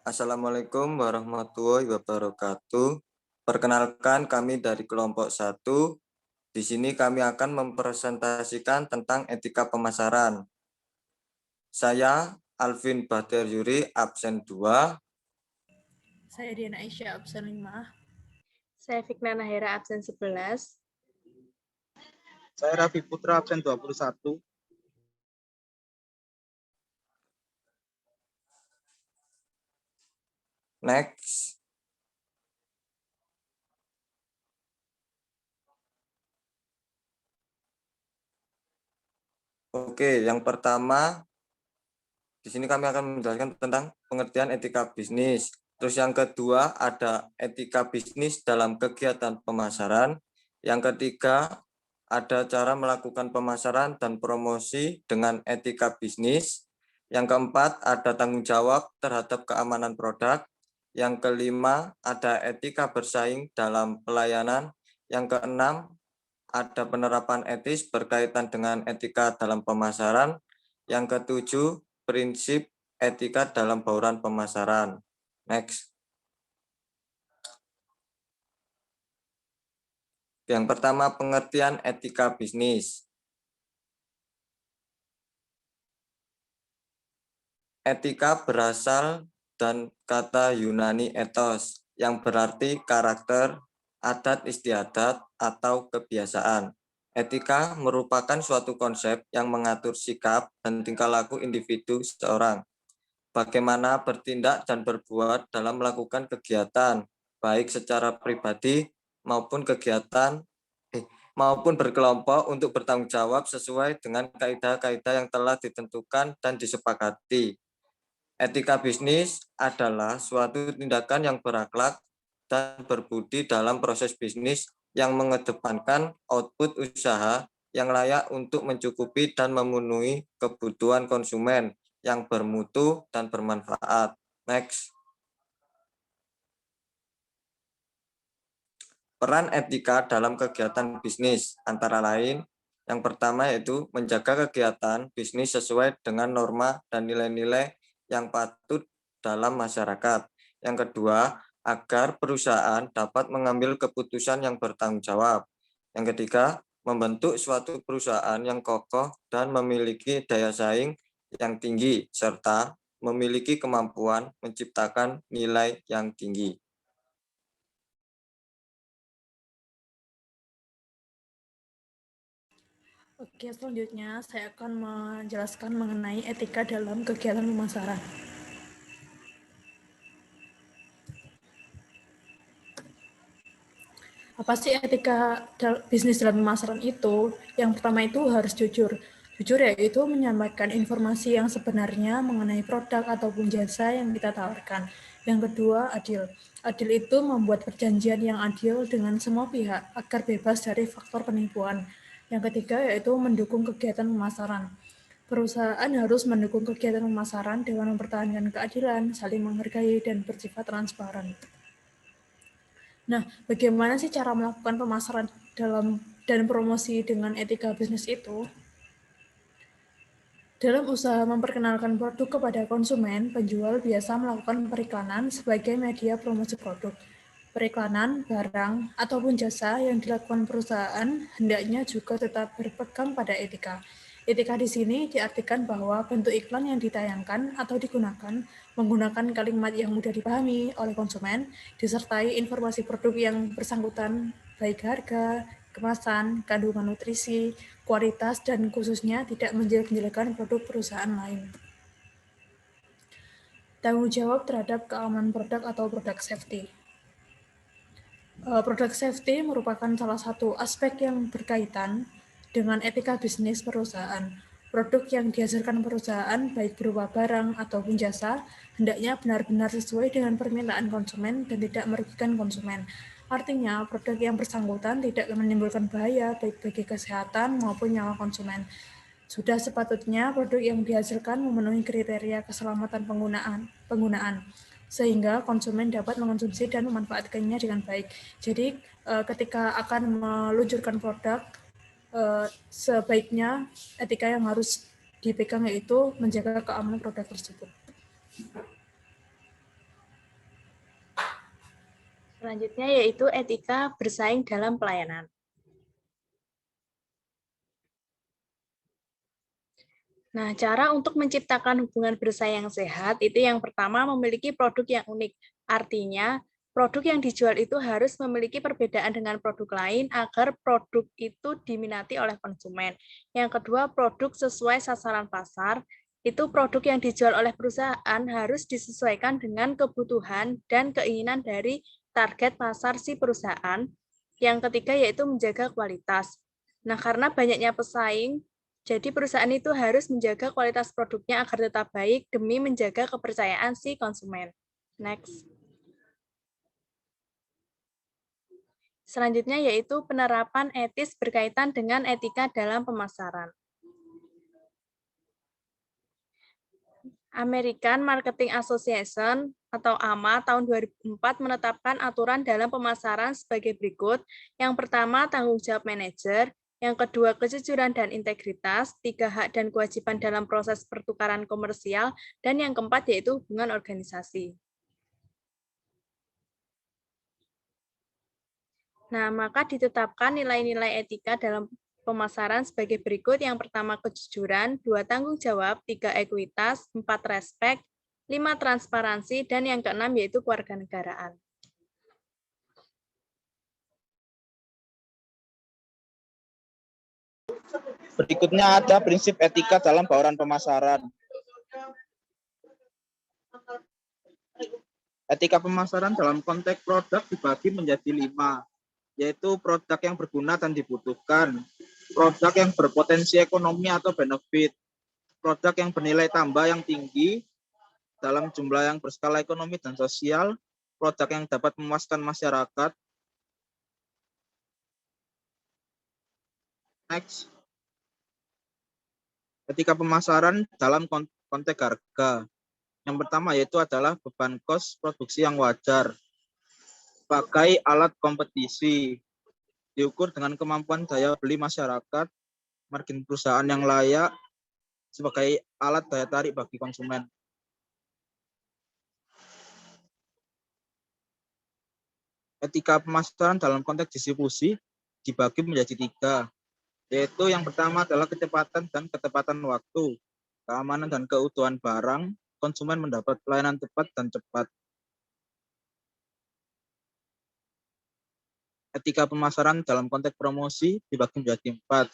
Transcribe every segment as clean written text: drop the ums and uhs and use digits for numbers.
Assalamualaikum warahmatullahi wabarakatuh. Perkenalkan kami dari kelompok 1. Di sini kami akan mempresentasikan tentang etika pemasaran. Saya Alvin Bahtiar Yuri, absen 2. Saya Diana Aisyah, absen 5. Saya Fikna Nahira, absen 11. Saya Raffi Putra, absen 21. Next. Oke, yang pertama, di sini kami akan menjelaskan tentang pengertian etika bisnis. Terus yang kedua ada etika bisnis dalam kegiatan pemasaran. Yang ketiga ada cara melakukan pemasaran dan promosi dengan etika bisnis. Yang keempat ada tanggung jawab terhadap keamanan produk. Yang kelima ada etika bersaing dalam pelayanan. Yang keenam ada penerapan etis berkaitan dengan etika dalam pemasaran. Yang ketujuh prinsip etika dalam bauran pemasaran. Next. Yang pertama, pengertian etika bisnis. Etika berasal dan kata Yunani ethos, yang berarti karakter, adat istiadat, atau kebiasaan. Etika merupakan suatu konsep yang mengatur sikap dan tingkah laku individu seseorang. Bagaimana bertindak dan berbuat dalam melakukan kegiatan, baik secara pribadi maupun maupun berkelompok untuk bertanggung jawab sesuai dengan kaidah-kaidah yang telah ditentukan dan disepakati. Etika bisnis adalah suatu tindakan yang berakhlak dan berbudi dalam proses bisnis yang mengedepankan output usaha yang layak untuk mencukupi dan memenuhi kebutuhan konsumen yang bermutu dan bermanfaat. Next. Peran etika dalam kegiatan bisnis antara lain, yang pertama yaitu menjaga kegiatan bisnis sesuai dengan norma dan nilai-nilai yang patut dalam masyarakat. Yang kedua, agar perusahaan dapat mengambil keputusan yang bertanggung jawab. Yang ketiga, membentuk suatu perusahaan yang kokoh dan memiliki daya saing yang tinggi, serta memiliki kemampuan menciptakan nilai yang tinggi. Oke, selanjutnya saya akan menjelaskan mengenai etika dalam kegiatan pemasaran. Apa sih etika bisnis dalam pemasaran itu? Yang pertama itu harus jujur. Jujur yaitu menyampaikan informasi yang sebenarnya mengenai produk ataupun jasa yang kita tawarkan. Yang kedua, adil. Adil itu membuat perjanjian yang adil dengan semua pihak agar bebas dari faktor penipuan. Yang ketiga yaitu mendukung kegiatan pemasaran. Perusahaan harus mendukung kegiatan pemasaran dengan mempertahankan keadilan, saling menghargai, dan bersifat transparan. Nah, bagaimana sih cara melakukan pemasaran dan promosi dengan etika bisnis itu? Dalam usaha memperkenalkan produk kepada konsumen, penjual biasa melakukan periklanan sebagai media promosi produk. Periklanan, barang, ataupun jasa yang dilakukan perusahaan hendaknya juga tetap berpegang pada etika. Etika di sini diartikan bahwa bentuk iklan yang ditayangkan atau digunakan menggunakan kalimat yang mudah dipahami oleh konsumen, disertai informasi produk yang bersangkutan, baik harga, kemasan, kandungan nutrisi, kualitas, dan khususnya tidak menjelek-jelekan produk perusahaan lain. Tanggung jawab terhadap keamanan produk atau produk safety. Produk safety merupakan salah satu aspek yang berkaitan dengan etika bisnis perusahaan. Produk yang dihasilkan perusahaan, baik berupa barang ataupun jasa, hendaknya benar-benar sesuai dengan permintaan konsumen dan tidak merugikan konsumen. Artinya, produk yang bersangkutan tidak menimbulkan bahaya baik bagi kesehatan maupun nyawa konsumen. Sudah sepatutnya produk yang dihasilkan memenuhi kriteria keselamatan penggunaan sehingga konsumen dapat mengonsumsi dan memanfaatkannya dengan baik. Jadi ketika akan meluncurkan produk, sebaiknya etika yang harus dipegang yaitu menjaga keamanan produk tersebut. Selanjutnya yaitu etika bersaing dalam pelayanan. Nah, cara untuk menciptakan hubungan bersaing yang sehat itu yang pertama memiliki produk yang unik. Artinya, produk yang dijual itu harus memiliki perbedaan dengan produk lain agar produk itu diminati oleh konsumen. Yang kedua, produk sesuai sasaran pasar. Itu produk yang dijual oleh perusahaan harus disesuaikan dengan kebutuhan dan keinginan dari target pasar si perusahaan. Yang ketiga yaitu menjaga kualitas. Nah, karena banyaknya pesaing, jadi perusahaan itu harus menjaga kualitas produknya agar tetap baik demi menjaga kepercayaan si konsumen. Next. Selanjutnya yaitu penerapan etis berkaitan dengan etika dalam pemasaran. American Marketing Association atau AMA tahun 2004 menetapkan aturan dalam pemasaran sebagai berikut. Yang pertama, tanggung jawab manajer. Yang kedua, kejujuran dan integritas. 3, hak dan kewajiban dalam proses pertukaran komersial. Dan yang keempat, yaitu hubungan organisasi. Nah, maka ditetapkan nilai-nilai etika dalam pemasaran sebagai berikut. Yang pertama, kejujuran. 2, tanggung jawab. 3, ekuitas. 4, respek. 5, transparansi. Dan yang keenam, yaitu kewarganegaraan. Berikutnya ada prinsip etika dalam bauran pemasaran. Etika pemasaran dalam konteks produk dibagi menjadi 5, yaitu produk yang berguna dan dibutuhkan, produk yang berpotensi ekonomi atau benefit, produk yang bernilai tambah yang tinggi dalam jumlah yang berskala ekonomi dan sosial, produk yang dapat memuaskan masyarakat. Next. Etika pemasaran dalam konteks harga. Yang pertama yaitu adalah beban kos produksi yang wajar sebagai alat kompetisi, diukur dengan kemampuan daya beli masyarakat, margin perusahaan yang layak sebagai alat daya tarik bagi konsumen. Etika pemasaran dalam konteks distribusi dibagi menjadi 3, yaitu yang pertama adalah kecepatan dan ketepatan waktu, keamanan dan keutuhan barang, konsumen mendapat pelayanan tepat dan cepat. Etika pemasaran dalam konteks promosi dibagi menjadi 4,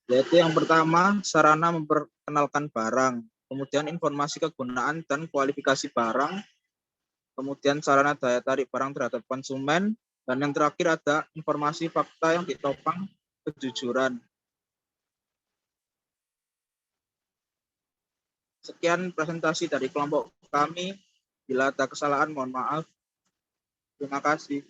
yaitu yang pertama sarana memperkenalkan barang, kemudian informasi kegunaan dan kualifikasi barang, kemudian sarana daya tarik barang terhadap konsumen, dan yang terakhir ada informasi fakta yang ditopang kejujuran. Sekian presentasi dari kelompok kami. Bila ada kesalahan, mohon maaf. Terima kasih.